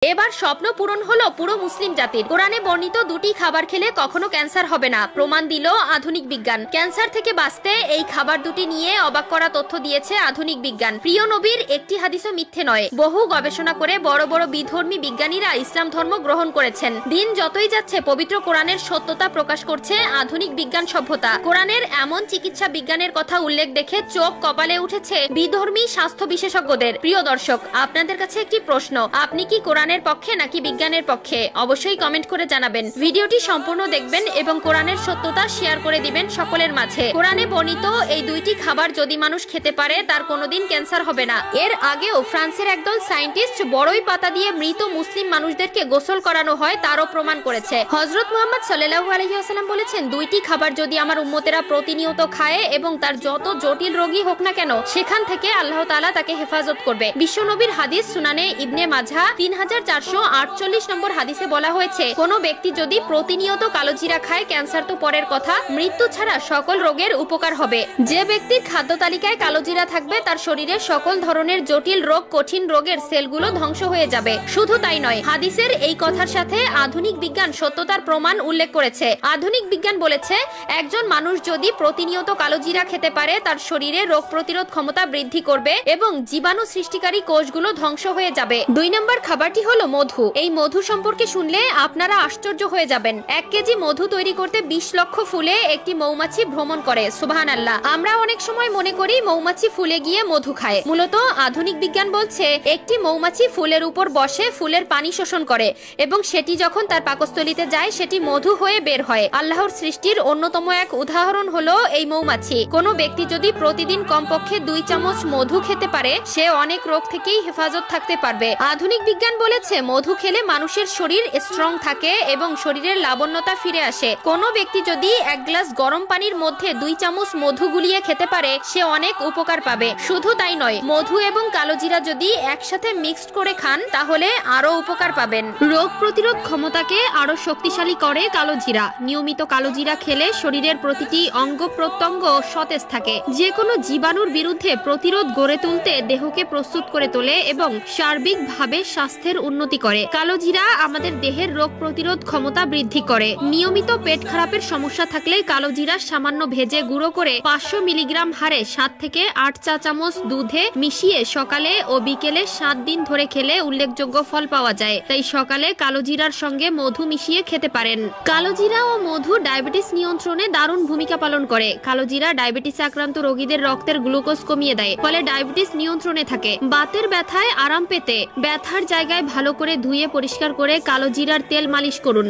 এবার স্বপ্ন পূরণ হলো পুরো মুসলিম জাতির। কোরআনে বর্ণিত দুটি খাবার খেলে কখনো ক্যান্সার হবে না, প্রমাণ দিল আধুনিক বিজ্ঞান। ক্যান্সার থেকে বাঁচতে এই খাবার দুটি নিয়ে অবাক করা তথ্য দিয়েছে আধুনিক বিজ্ঞান। প্রিয় নবীর একটি হাদিসও মিথ্যে নয়। বহু গবেষণা করে বড় বড় বিধর্মী বিজ্ঞানীরা ইসলাম ধর্ম গ্রহণ করেছেন। দিন যতই যাচ্ছে পবিত্র কোরআনের সত্যতা প্রকাশ করছে আধুনিক বিজ্ঞান সভ্যতা। কোরআনের এমন চিকিৎসা বিজ্ঞানের কথা উল্লেখ দেখে চোখ কপালে উঠেছে বিধর্মী স্বাস্থ্য বিশেষজ্ঞদের। প্রিয় দর্শক, আপনাদের কাছে একটি প্রশ্ন, আপনি কি কোরআনের পক্ষে নাকি বিজ্ঞানের পক্ষে? অবশ্যই কমেন্ট করে জানাবেন। ভিডিওটি সম্পূর্ণ দেখবেন এবং কোরআনের সত্যতা শেয়ার করে দিবেন সকলের মাঝে। কোরআনে বর্ণিত এই দুইটি খাবার যদি মানুষ খেতে পারে তার কোনোদিন ক্যান্সার হবে না। এর আগেও ফ্রান্সের একদল সায়েন্টিস্ট বড়ই পাতা দিয়ে মৃত মুসলিম মানুষদেরকে গোসল করানো হয় তারও প্রমাণ করেছে। হযরত মুহাম্মদ সাল্লাল্লাহু আলাইহি ওয়াসাল্লাম বলেছেন, দুইটি খাবার যদি আমার উম্মতেরা প্রতিনিয়ত খায় এবং তার যত জটিল রোগী হোক না কেন সেখান থেকে আল্লাহ তাআলা তাকে হেফাজত করবে। বিশ্বনবীর হাদিস সুনানে ইবনে মাজাহ 3448 নম্বর হাদিসে বলা হয়েছে, কোন ব্যক্তি যদি প্রতিনিয়ত কালোজিরা খায়, ক্যান্সার তো পরের কথা, মৃত্যু ছাড়া সকল রোগের উপকার হবে। যে ব্যক্তির খাদ্য তালিকায় কালোজিরা থাকবে তার শরীরে সকল ধরনের জটিল রোগ, কঠিন রোগের সেলগুলো ধ্বংস হয়ে যাবে। শুধু তাই নয়, হাদিসের এই কথার সাথে আধুনিক বিজ্ঞান সত্যতার প্রমাণ উল্লেখ করেছে। আধুনিক বিজ্ঞান বলেছে, একজন মানুষ যদি প্রতিনিয়ত কালোজিরা খেতে পারে তার শরীরে রোগ প্রতিরোধ ক্ষমতা বৃদ্ধি করবে এবং জীবাণু সৃষ্টিকারী কোষগুলো ধ্বংস হয়ে যাবে। 2 নম্বর খাবারটি হলো মধু। এই মধু সম্পর্কে শুনলে আপনারা আশ্চর্য হয়ে যাবেন। 1 কেজি মধু তৈরি করতে 20 লক্ষ ফুলে একটি মৌমাছি ভ্রমণ করে। সুবহানাল্লাহ। আমরা অনেক সময় মনে করি মৌমাছি ফুলে গিয়ে মধু খায়। মূলত আধুনিক বিজ্ঞান বলছে, একটি মৌমাছি ফুলের উপর বসে ফুলের পানি শোষণ করে এবং সেটি যখন তার পাকস্থলীতে যায় সেটি মধু হয়ে বের হয়। আল্লাহর সৃষ্টির অন্যতম এক উদাহরণ হলো এই মৌমাছি। কোনো ব্যক্তি যদি প্রতিদিন কমপক্ষে 2 চামচ মধু খেতে পারে সে অনেক রোগ থেকেই হেফাজত থাকতে পারবে। আধুনিক বিজ্ঞান বলেছে, মধু খেলে মানুষের শরীর স্ট্রং থাকে এবং শরীরের লাবণ্যতা ফিরে আসে। কোনো ব্যক্তি যদি 1 গ্লাস গরম পানির মধ্যে 2 চামচ মধু গুলিয়ে খেতে পারে সে অনেক উপকার পাবে। শুধু তাই নয়, মধু এবং কালোজিরা যদি একসাথে মিক্সড করে খান তাহলে আরো উপকার পাবেন। রোগ প্রতিরোধ ক্ষমতাকে আরো শক্তিশালী করে কালোজিরা। নিয়মিত কালোজিরা খেলে শরীরের প্রতিটি অঙ্গ প্রত্যঙ্গ সতেজ থাকে। যে কোনো জীবাণুর বিরুদ্ধে প্রতিরোধ গড়ে তুলতে দেহকে প্রস্তুত করে তোলে এবং সার্বিকভাবে স্বাস্থ্যের উন্নতি করে। কালোজিরা আমাদের দেহের রোগ প্রতিরোধ ক্ষমতা বৃদ্ধি করে। নিয়মিত পেট খারাপের সমস্যা থাকলে কালোজিরা সামান্য ভেজে গুঁড়ো করে 500 মিলিগ্রাম হারে 7 থেকে 8 চা চামচ দুধে মিশিয়ে সকালে ও বিকেলে 7 দিন ধরে খেলে উল্লেখযোগ্য ফল পাওয়া যায়। তাই সকালে কালোজিরার সঙ্গে মধু মিশিয়ে খেতে পারেন। কালোজিরা ও মধু ডায়াবেটিস নিয়ন্ত্রণে দারুণ ভূমিকা পালন করে। কালোজিরা ডায়াবেটিসে আক্রান্ত রোগীদের রক্তের গ্লুকোজ কমিয়ে দেয়, ফলে ডায়াবেটিস নিয়ন্ত্রণে থাকে। বাতের ব্যথায় আরাম পেতে ব্যথার জায়গায় ভালো করে ধুয়ে পরিষ্কার করে কালোজিরার তেল মালিশ করুন।